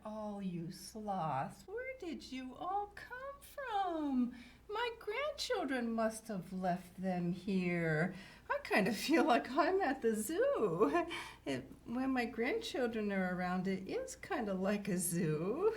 all you sloths? Where did you all come from? My grandchildren must have left them here. I kind of feel like I'm at the zoo. When my grandchildren are around, it is kind of like a zoo.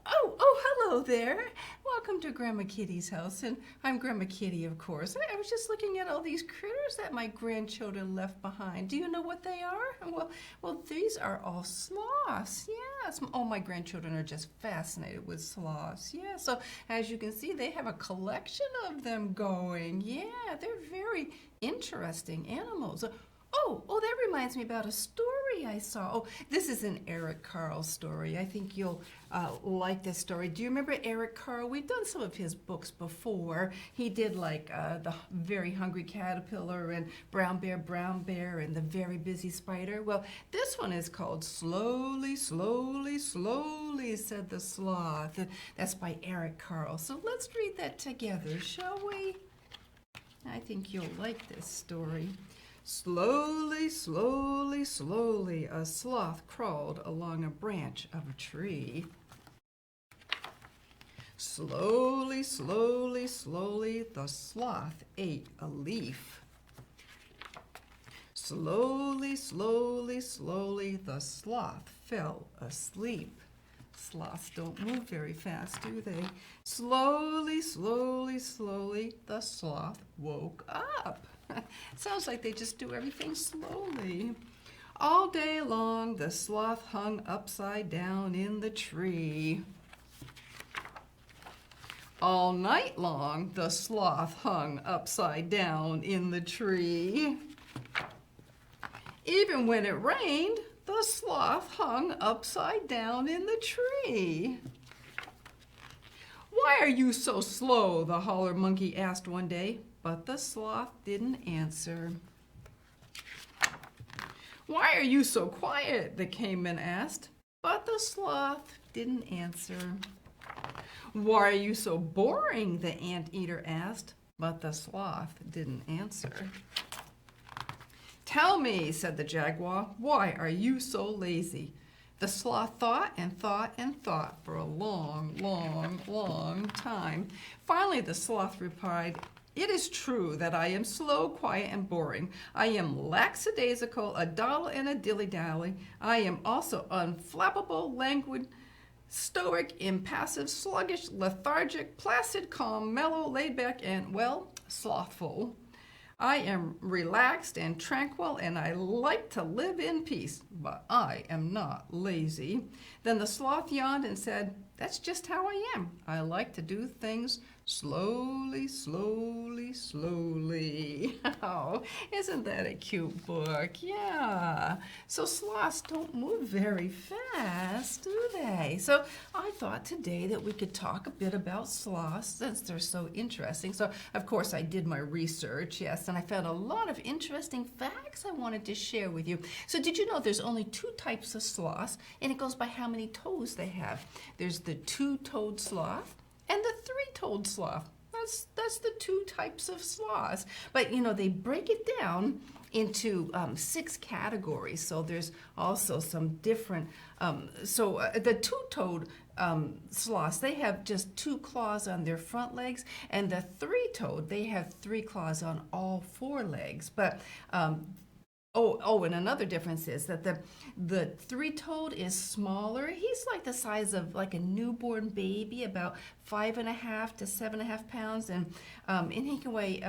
Oh, hello there. Welcome to Grandma Kitty's house, and I'm Grandma Kitty, of course. I was just looking at all these critters that my grandchildren left behind. Do you know what they are? Well, these are all sloths. Yes. All my grandchildren are just fascinated with sloths. Yeah. So as you can see, they have a collection of them going. Yeah, they're very interesting animals. Oh, that reminds me about a story I saw. Oh, this is an Eric Carle story. I think you'll like this story. Do you remember Eric Carle? We've done some of his books before. He did like The Very Hungry Caterpillar and Brown Bear, and The Very Busy Spider. Well, this one is called Slowly, Slowly, Slowly, Said the Sloth. That's by Eric Carle. So let's read that together, shall we? I think you'll like this story. Slowly, slowly, slowly, a sloth crawled along a branch of a tree. Slowly, slowly, slowly, the sloth ate a leaf. Slowly, slowly, slowly, the sloth fell asleep. Sloths don't move very fast, do they? Slowly, slowly, slowly, the sloth woke up. Sounds like they just do everything slowly. All day long, the sloth hung upside down in the tree. All night long, the sloth hung upside down in the tree. Even when it rained, the sloth hung upside down in the tree. Why are you so slow? The holler monkey asked one day, but the sloth didn't answer. Why are you so quiet? The caveman asked, but the sloth didn't answer. Why are you so boring? The anteater asked, but the sloth didn't answer. Tell me, said the jaguar, why are you so lazy? The sloth thought and thought and thought for a long, long, long time. Finally, the sloth replied, it is true that I am slow, quiet, and boring. I am lackadaisical, a doddle, and a dilly-dally. I am also unflappable, languid, stoic, impassive, sluggish, lethargic, placid, calm, mellow, laid-back, and, well, slothful. I am relaxed and tranquil, and I like to live in peace, but I am not lazy. Then the sloth yawned and said, that's just how I am. I like to do things slowly, slowly, slowly. Oh, isn't that a cute book? Yeah. So sloths don't move very fast, do they? So I thought today that we could talk a bit about sloths since they're so interesting. So of course I did my research, yes, and I found a lot of interesting facts I wanted to share with you. So did you know there's only two types of sloths, and it goes by how many toes they have? There's the two-toed sloth and the three-toed sloth. That's the two types of sloths. But you know, they break it down into 6 categories. So there's also some different, the two-toed sloths, they have just 2 claws on their front legs, and the three-toed, they have 3 claws on all 4 legs. But and another difference is that the three-toed is smaller. He's like the size of like a newborn baby, about 5.5 to 7.5 pounds, and he can weigh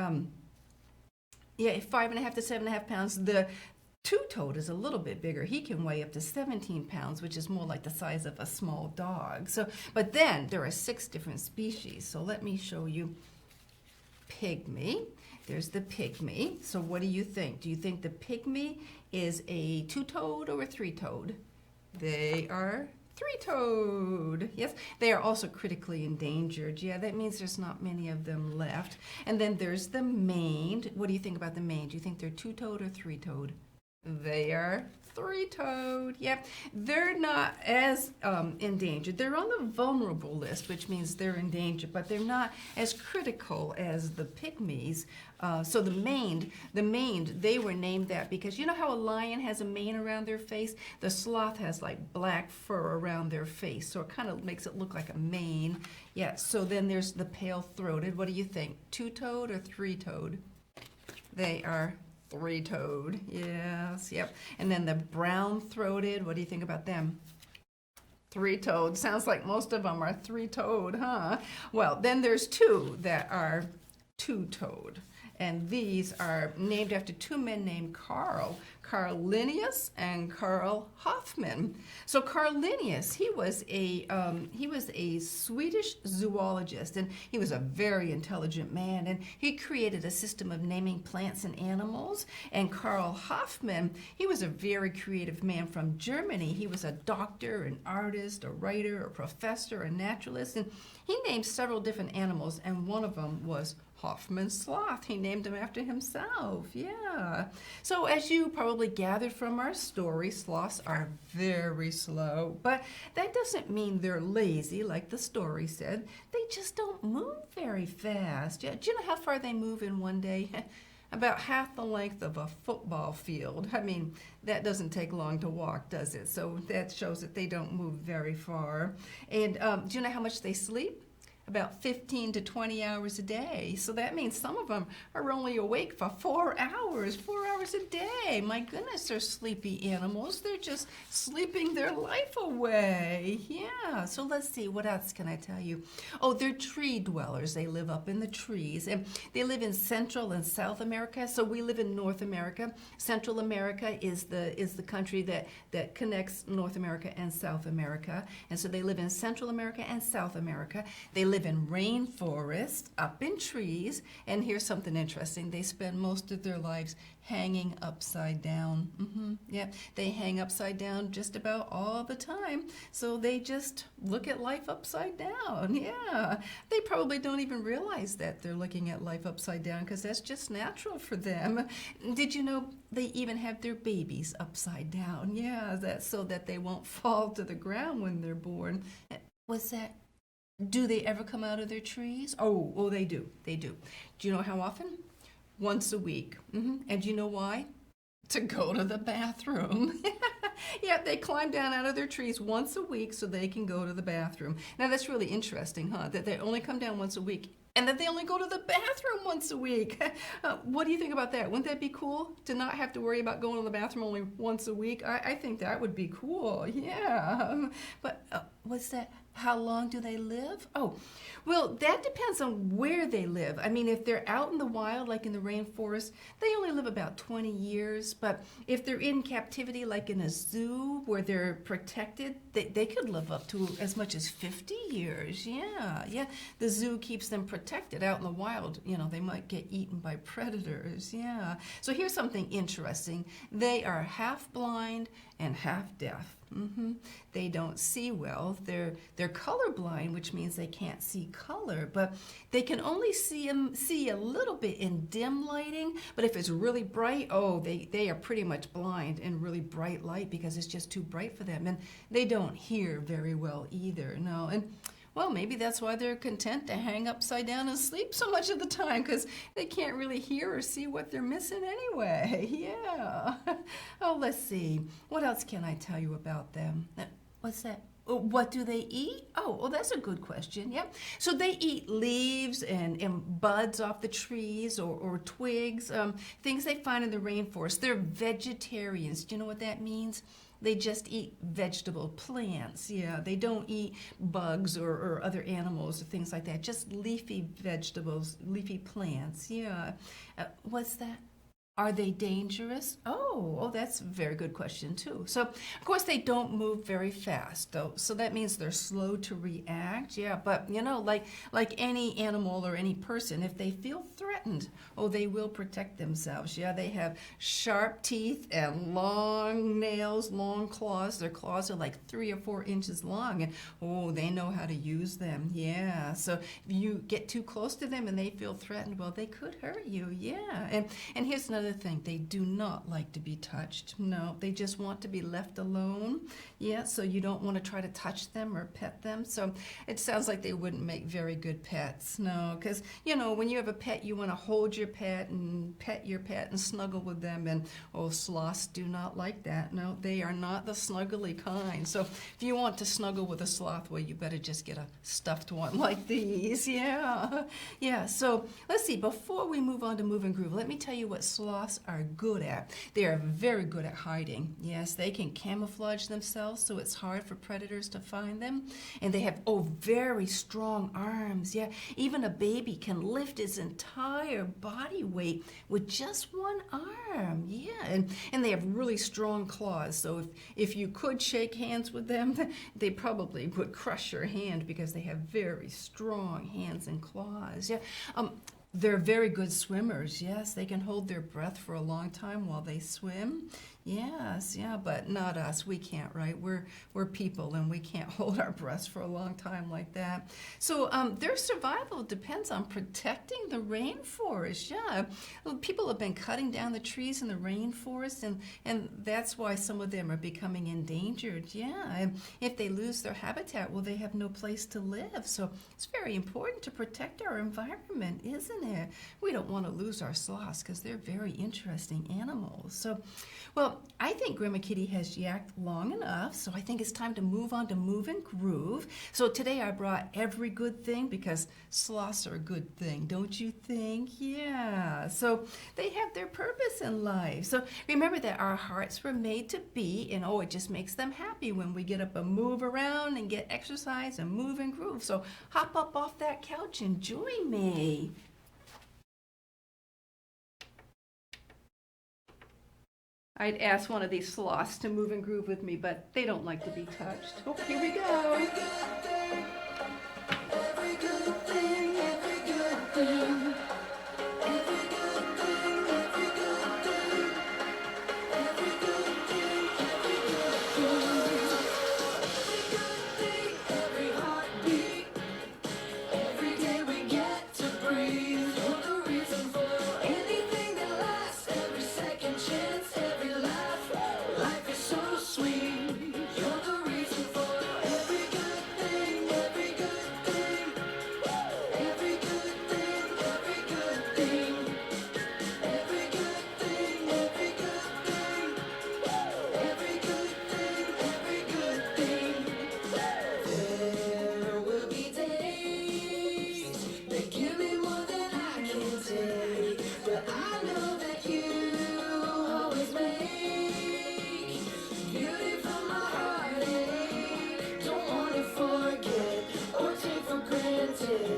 5.5 to 7.5 pounds. The two-toed is a little bit bigger. He can weigh up to 17 pounds, which is more like the size of a small dog. So, but then there are 6 different species. So let me show you. Pygmy. There's the pygmy. So what do you think? Do you think the pygmy is a two-toed or a three-toed? They are three-toed. Yes, they are also critically endangered. Yeah, that means there's not many of them left. And then there's the maned. What do you think about the maned? Do you think they're two-toed or three-toed? They are three-toed. Yep, they're not as endangered. They're on the vulnerable list, which means they're endangered, but they're not as critical as the pygmies. So the maned, they were named that because you know how a lion has a mane around their face? The sloth has like black fur around their face, so it kind of makes it look like a mane. Yeah, so then there's the pale-throated. What do you think? Two-toed or three-toed? They are three-toed, yes, yep. And then the brown-throated, what do you think about them? Three-toed. Sounds like most of them are three-toed, huh? Well, then there's two that are two-toed. And these are named after two men named Carle, Carl Linnaeus and Carl Hoffman. So Carl Linnaeus, he was a Swedish zoologist, and he was a very intelligent man, and he created a system of naming plants and animals. And Carl Hoffman, he was a very creative man from Germany. He was a doctor, an artist, a writer, a professor, a naturalist, and he named several different animals, and one of them was Hoffman Sloth. He named him after himself, yeah. So as you probably gathered from our story, sloths are very slow, but that doesn't mean they're lazy like the story said. They just don't move very fast. Yeah. Do you know how far they move in one day? About half the length of a football field. I mean, that doesn't take long to walk, does it? So that shows that they don't move very far. And do you know how much they sleep? About 15 to 20 hours a day. So that means some of them are only awake for 4 hours a day. My goodness, they're sleepy animals. They're just sleeping their life away. Yeah, so let's see, what else can I tell you? Oh, they're tree dwellers. They live up in the trees. And they live in Central and South America. So we live in North America. Central America is the country that connects North America and South America. And so they live in Central America and South America. They live in rainforests, up in trees, and here's something interesting. They spend most of their lives hanging upside down. Yeah, they hang upside down just about all the time. So they just look at life upside down. Yeah, they probably don't even realize that they're looking at life upside down because that's just natural for them. Did you know they even have their babies upside down? Yeah, that's so that they won't fall to the ground when they're born. What's that? Do they ever come out of their trees? Oh, they do. They do. Do you know how often? Once a week. And do you know why? To go to the bathroom. Yeah, they climb down out of their trees once a week so they can go to the bathroom. Now that's really interesting, huh? That they only come down once a week and that they only go to the bathroom once a week. What do you think about that? Wouldn't that be cool to not have to worry about going to the bathroom only once a week? I think that would be cool, yeah. But what's that? How long do they live? Oh, well, that depends on where they live. I mean, if they're out in the wild, like in the rainforest, they only live about 20 years. But if they're in captivity, like in a zoo where they're protected, they could live up to as much as 50 years. Yeah. The zoo keeps them protected. Out in the wild, they might get eaten by predators. Yeah. So here's something interesting. They are half blind and half deaf. They don't see well. They're colorblind, which means they can't see color, but they can only see a little bit in dim lighting. But if it's really bright, they are pretty much blind in really bright light because it's just too bright for them. And they don't hear very well either. No, and well, maybe that's why they're content to hang upside down and sleep so much of the time, because they can't really hear or see what they're missing anyway. Yeah. Oh, let's see. What else can I tell you about them? What's that? What do they eat? Oh, well, that's a good question. Yeah. So they eat leaves and buds off the trees or twigs, things they find in the rainforest. They're vegetarians. Do you know what that means? They just eat vegetable plants. Yeah, they don't eat bugs or other animals or things like that. Just leafy vegetables, leafy plants. Yeah. What's that? Are they dangerous? Oh, that's a very good question too. So, of course, they don't move very fast, though. So that means they're slow to react. Yeah, but like any animal or any person, if they feel threatened, they will protect themselves. Yeah, they have sharp teeth and long nails, long claws. Their claws are like 3 or 4 inches long, and they know how to use them. Yeah. So if you get too close to them and they feel threatened, well, they could hurt you. Yeah. And here's another another thing. They do not like to be touched. No, they just want to be left alone. Yeah, so you don't want to try to touch them or pet them. So it sounds like they wouldn't make very good pets. No, because, you know, when you have a pet, you want to hold your pet and pet your pet and snuggle with them. And, oh, sloths do not like that. No, they are not the snuggly kind. So if you want to snuggle with a sloth, well, you better just get a stuffed one like these. Yeah. Yeah, so let's see. Before we move on to Move and Groove, let me tell you what sloths are good at. They are very good at hiding. Yes, they can camouflage themselves so it's hard for predators to find them. And they have, oh, very strong arms. Yeah, even a baby can lift its entire body weight with just one arm. Yeah, and they have really strong claws. So if you could shake hands with them, they probably would crush your hand because they have very strong hands and claws. Yeah. They're very good swimmers. Yes, they can hold their breath for a long time while they swim. Yes, yeah, but not us. We can't, right? We're people, and we can't hold our breaths for a long time like that. So their survival depends on protecting the rainforest. Yeah, people have been cutting down the trees in the rainforest, and that's why some of them are becoming endangered. Yeah, and if they lose their habitat, well, they have no place to live. So it's very important to protect our environment, isn't it? We don't want to lose our sloths because they're very interesting animals. So, well, I think Grandma Kitty has yacked long enough, so I think it's time to move on to Move and Groove. So today I brought every good thing because sloths are a good thing, don't you think? Yeah, so they have their purpose in life. So remember that our hearts were made to be, and oh, it just makes them happy when we get up and move around and get exercise and move and groove. So hop up off that couch and join me. I'd ask one of these sloths to move and groove with me, but they don't like to be touched. Oh, here we go. Every good thing, every good thing. Every good thing, every good thing. Every good thing, every good thing. Every good thing, every heartbeat. Every day we get to breathe. You're the reason for anything that lasts. Every second chance. Life is so sweet. You're the reason for every good thing, every good thing. Every good thing, every good thing. Every good thing, every good thing. Every good thing, every good thing. There will be days that give me more than I can take, but I know that you always make beauty from my heartache. Don't wanna forget or take for granted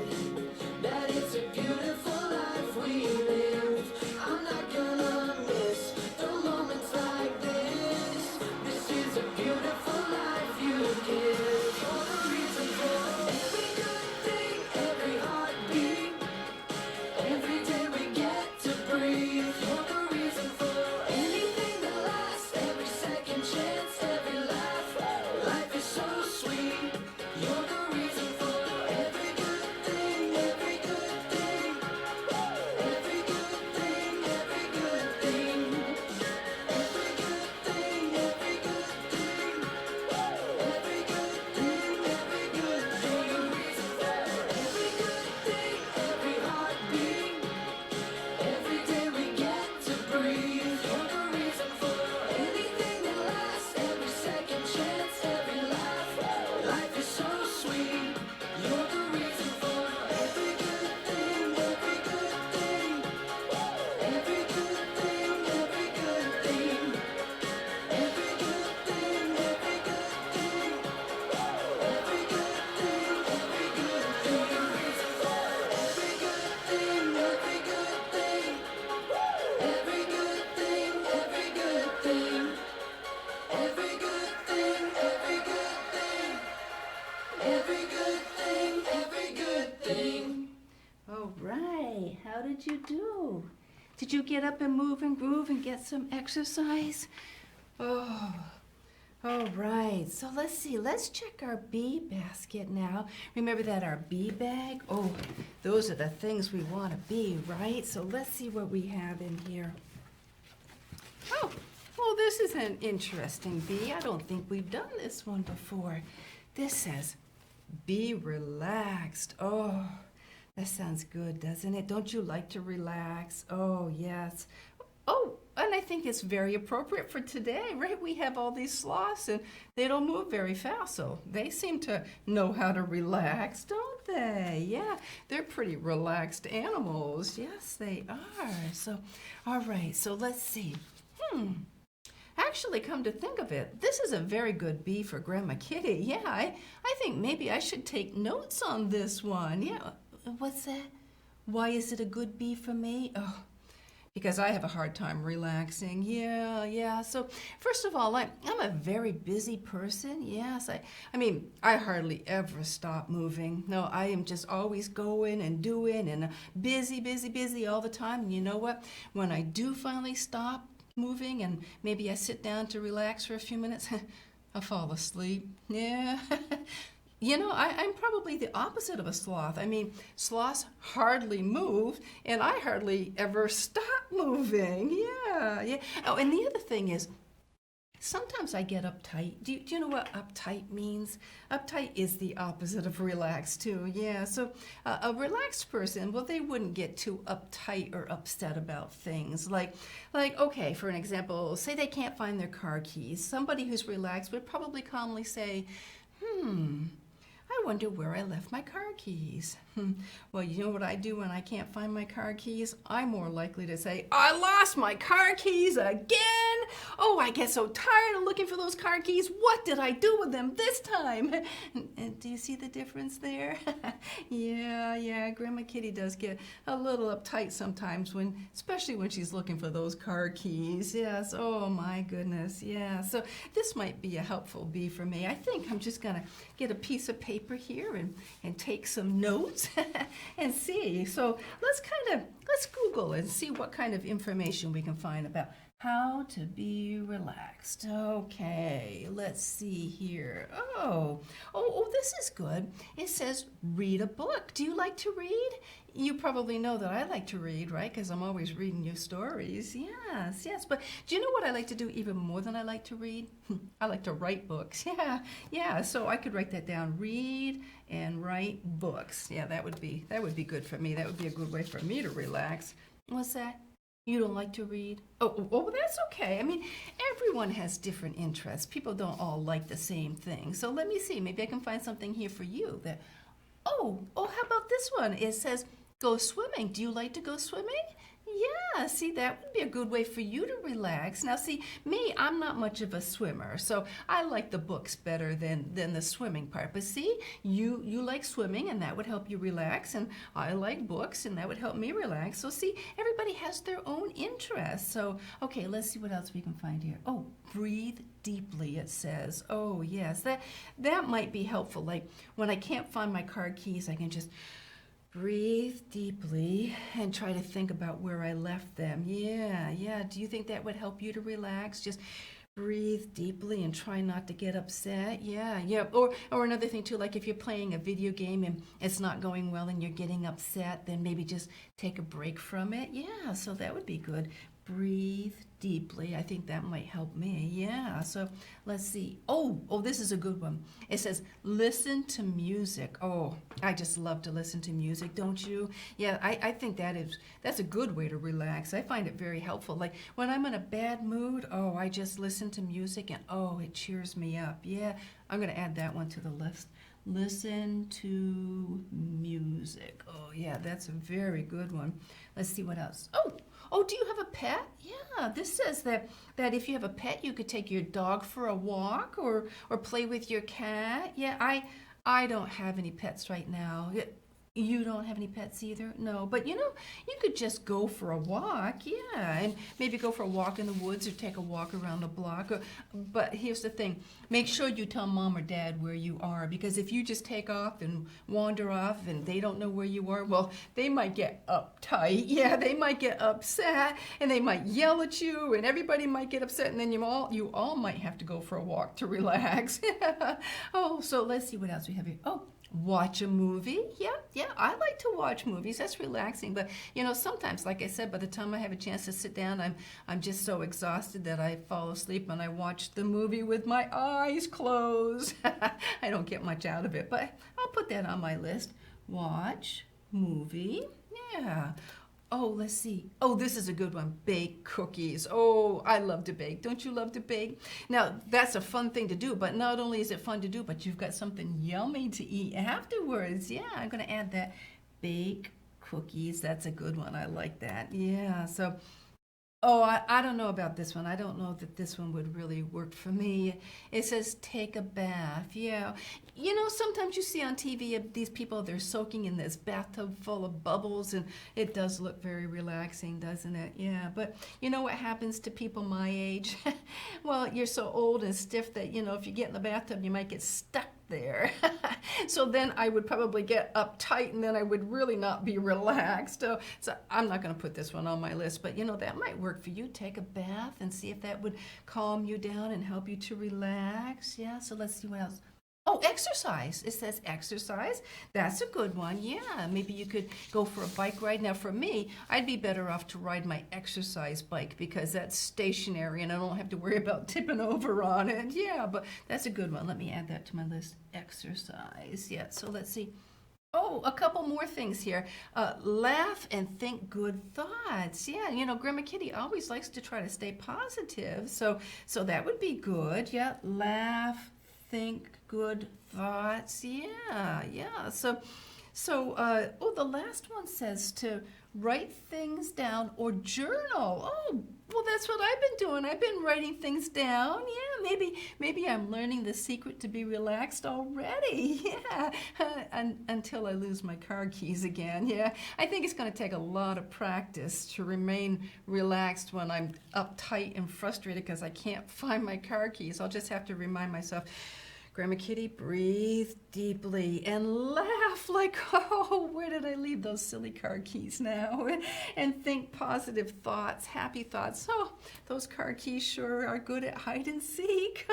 that it's a beautiful life we live. I'm not gonna miss the moments like this. This is a beautiful life you give. You're the reason for every good thing, every heartbeat. Every day we get to breathe. You're the reason for anything that lasts. Every second chance, every laugh. Life is so sweet. You're the reason for every good thing, every good thing. Every good thing, every good thing. Every good thing, every good thing. Every good thing, every good thing. Every good thing, every heartbeat. Every day we get to breathe. You're the reason for anything that lasts. Every second chance, every laugh. Life is so sweet. You're the reason for every good thing, every good thing. Every good thing, every good thing. Every good thing, every good thing. Every good thing, every good thing. Every good thing, every good thing. Every good thing, every good thing. Every good thing, every good thing. Every good thing, every good thing. All right, how did you do? Did you get up and move and groove and get some exercise? Oh, all right. So let's see. Let's check our bee basket now. Remember that our bee bag? Oh, those are the things we want to be, right? So let's see what we have in here. Oh, well, this is an interesting bee. I don't think we've done this one before. This says, be relaxed. Oh, that sounds good, doesn't it? Don't you like to relax? Oh, yes. Oh, and I think it's very appropriate for today, right? We have all these sloths and they don't move very fast, so they seem to know how to relax, don't they? Yeah, they're pretty relaxed animals. Yes, they are. So, all right, so let's see. Actually, come to think of it, this is a very good bee for Grandma Kitty. Yeah, I think maybe I should take notes on this one. Yeah, what's that? Why is it a good bee for me? Oh, because I have a hard time relaxing. Yeah. So first of all, I'm a very busy person. Yes, I mean, I hardly ever stop moving. No, I am just always going and doing and busy all the time. And you know what? When I do finally stop moving and maybe I sit down to relax for a few minutes, I fall asleep. Yeah. You know, I'm probably the opposite of a sloth. I mean, sloths hardly move, and I hardly ever stop moving. Yeah. Oh, and the other thing is, sometimes I get uptight. Do you know what uptight means? Uptight is the opposite of relaxed, too. Yeah, so a relaxed person, well, they wouldn't get too uptight or upset about things. Like, okay, for an example, say they can't find their car keys. Somebody who's relaxed would probably calmly say, I wonder where I left my car keys. Well, you know what I do when I can't find my car keys? I'm more likely to say, I lost my car keys again. Oh, I get so tired of looking for those car keys. What did I do with them this time? And do you see the difference there? Yeah, Grandma Kitty does get a little uptight sometimes, especially when she's looking for those car keys. Yes, oh my goodness, yeah. So this might be a helpful bee for me. I think I'm just gonna get a piece of paper here and take some notes and see. So let's Google and see what kind of information we can find about how to be relaxed. Okay, let's see here. Oh, this is good. It says read a book. Do you like to read? You probably know that I like to read, right? Because I'm always reading you stories. Yes. But do you know what I like to do even more than I like to read? I like to write books. Yeah. So I could write that down. Read and write books. Yeah, that would be good for me. That would be a good way for me to relax. What's that? You don't like to read? Oh, that's okay. I mean, everyone has different interests. People don't all like the same thing. So let me see. Maybe I can find something here for you that, how about this one? It says, go swimming. Do you like to go swimming? Yeah, see, that would be a good way for you to relax. Now, see, me, I'm not much of a swimmer, so I like the books better than the swimming part. But see, you like swimming, and that would help you relax, and I like books, and that would help me relax. So see, everybody has their own interests. So, okay, let's see what else we can find here. Oh, breathe deeply, it says. Oh, yes, that might be helpful. Like, when I can't find my car keys, I can just breathe deeply and try to think about where I left them. Yeah. Do you think that would help you to relax? Just breathe deeply and try not to get upset. Yeah. Or another thing too, like if you're playing a video game and it's not going well and you're getting upset, then maybe just take a break from it. Yeah, so that would be good. Breathe deeply. I think that might help me. Yeah. So let's see. Oh, this is a good one. It says, listen to music. Oh, I just love to listen to music, don't you? Yeah, I think that's a good way to relax. I find it very helpful. Like when I'm in a bad mood, I just listen to music and it cheers me up. Yeah, I'm going to add that one to the list. Listen to music. Oh, yeah, that's a very good one. Let's see what else. Oh, do you have a pet? Yeah, this says that if you have a pet, you could take your dog for a walk or play with your cat. Yeah, I don't have any pets right now. You don't have any pets either? No, but you could just go for a walk, yeah, and maybe go for a walk in the woods or take a walk around the block. But here's the thing, make sure you tell mom or dad where you are, because if you just take off and wander off and they don't know where you are, well, they might get uptight, yeah, they might get upset, and they might yell at you, and everybody might get upset, and then you all might have to go for a walk to relax. So let's see what else we have here. Watch a movie. Yeah, yeah, I like to watch movies. That's relaxing. But sometimes, like I said, by the time I have a chance to sit down, I'm just so exhausted that I fall asleep and I watch the movie with my eyes closed. I don't get much out of it, but I'll put that on my list. Watch movie. Yeah. Oh, let's see. Oh, this is a good one. Bake cookies. Oh, I love to bake. Don't you love to bake? Now, that's a fun thing to do, but not only is it fun to do, but you've got something yummy to eat afterwards. Yeah, I'm going to add that. Bake cookies. That's a good one. I like that. Yeah, so oh, I don't know about this one. I don't know that this one would really work for me. It says take a bath. Yeah. Sometimes you see on TV these people, they're soaking in this bathtub full of bubbles, and it does look very relaxing, doesn't it? Yeah. But you know what happens to people my age? Well, you're so old and stiff that, if you get in the bathtub, you might get stuck there. So then I would probably get uptight, and then I would really not be relaxed. So I'm not going to put this one on my list, but that might work for you. Take a bath and see if that would calm you down and help you to relax. Yeah, so let's see what else. Oh, exercise. It says exercise. That's a good one. Yeah, maybe you could go for a bike ride. Now, for me, I'd be better off to ride my exercise bike because that's stationary and I don't have to worry about tipping over on it. Yeah, but that's a good one. Let me add that to my list. Exercise. Yeah, so let's see. Oh, a couple more things here. Laugh and think good thoughts. Yeah, Grandma Kitty always likes to try to stay positive. So that would be good. Yeah, laugh, think good thoughts. Yeah, yeah. So the last one says to write things down or journal. Oh, well, that's what I've been doing. I've been writing things down. Yeah, maybe I'm learning the secret to be relaxed already. Yeah, until I lose my car keys again. Yeah, I think it's going to take a lot of practice to remain relaxed when I'm uptight and frustrated because I can't find my car keys. I'll just have to remind myself, Grandma Kitty, breathe deeply and laugh like, oh, where did I leave those silly car keys now? And think positive thoughts, happy thoughts. Oh, those car keys sure are good at hide and seek.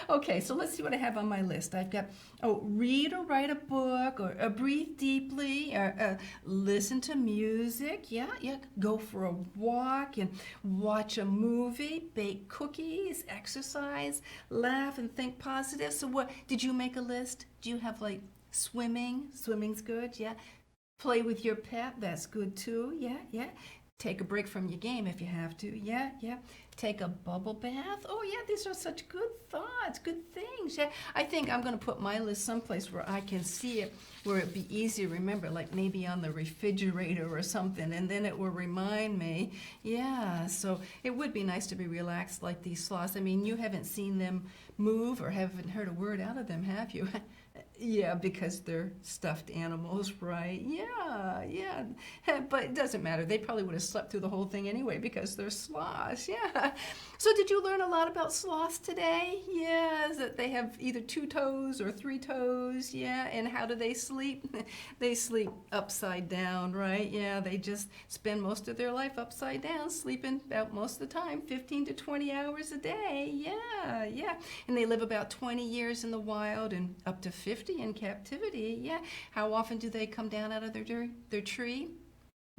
Okay, so let's see what I have on my list. I've got, read or write a book, or breathe deeply, or listen to music. Yeah, go for a walk and watch a movie, bake cookies, exercise, laugh and think positive. So what, did you make a list? Do you have like swimming? Swimming's good, yeah. Play with your pet, that's good too, yeah. Take a break from your game if you have to, yeah. Take a bubble bath. Oh yeah, these are such good thoughts, good things. Yeah, I think I'm going to put my list someplace where I can see it, where it'd be easy to remember, like maybe on the refrigerator or something, and then it will remind me. Yeah, so it would be nice to be relaxed like these sloths. I mean, you haven't seen them move or haven't heard a word out of them, have you? Yeah, because they're stuffed animals, right? Yeah. But it doesn't matter. They probably would have slept through the whole thing anyway because they're sloths, yeah. So did you learn a lot about sloths today? Yeah, is that they have either 2 toes or 3 toes, yeah. And how do they sleep? They sleep upside down, right? Yeah, they just spend most of their life upside down, sleeping about most of the time, 15 to 20 hours a day, yeah. And they live about 20 years in the wild and up to 50 in captivity. Yeah. How often do they come down out of their tree?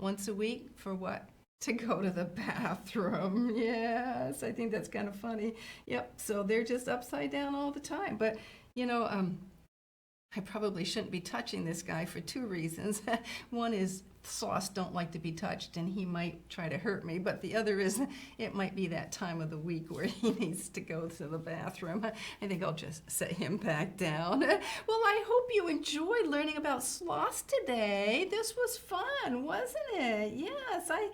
Once a week for what? To go to the bathroom. Yes, I think that's kind of funny. Yep. So they're just upside down all the time. But I probably shouldn't be touching this guy for 2 reasons. One is sloths don't like to be touched and he might try to hurt me, but the other is it might be that time of the week where he needs to go to the bathroom. I think I'll just set him back down. Well, I hope you enjoyed learning about sloths today. This was fun, wasn't it? Yes, I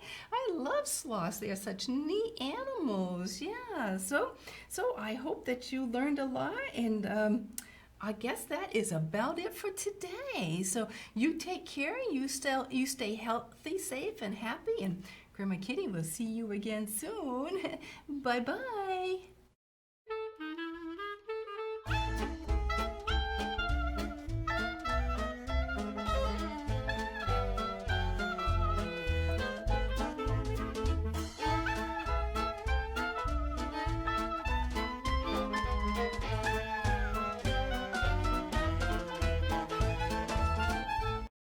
love sloths. They are such neat animals. Yeah, so I hope that you learned a lot, and I guess that is about it for today. So you take care, you stay healthy, safe, and happy, and Grandma Kitty will see you again soon. Bye-bye.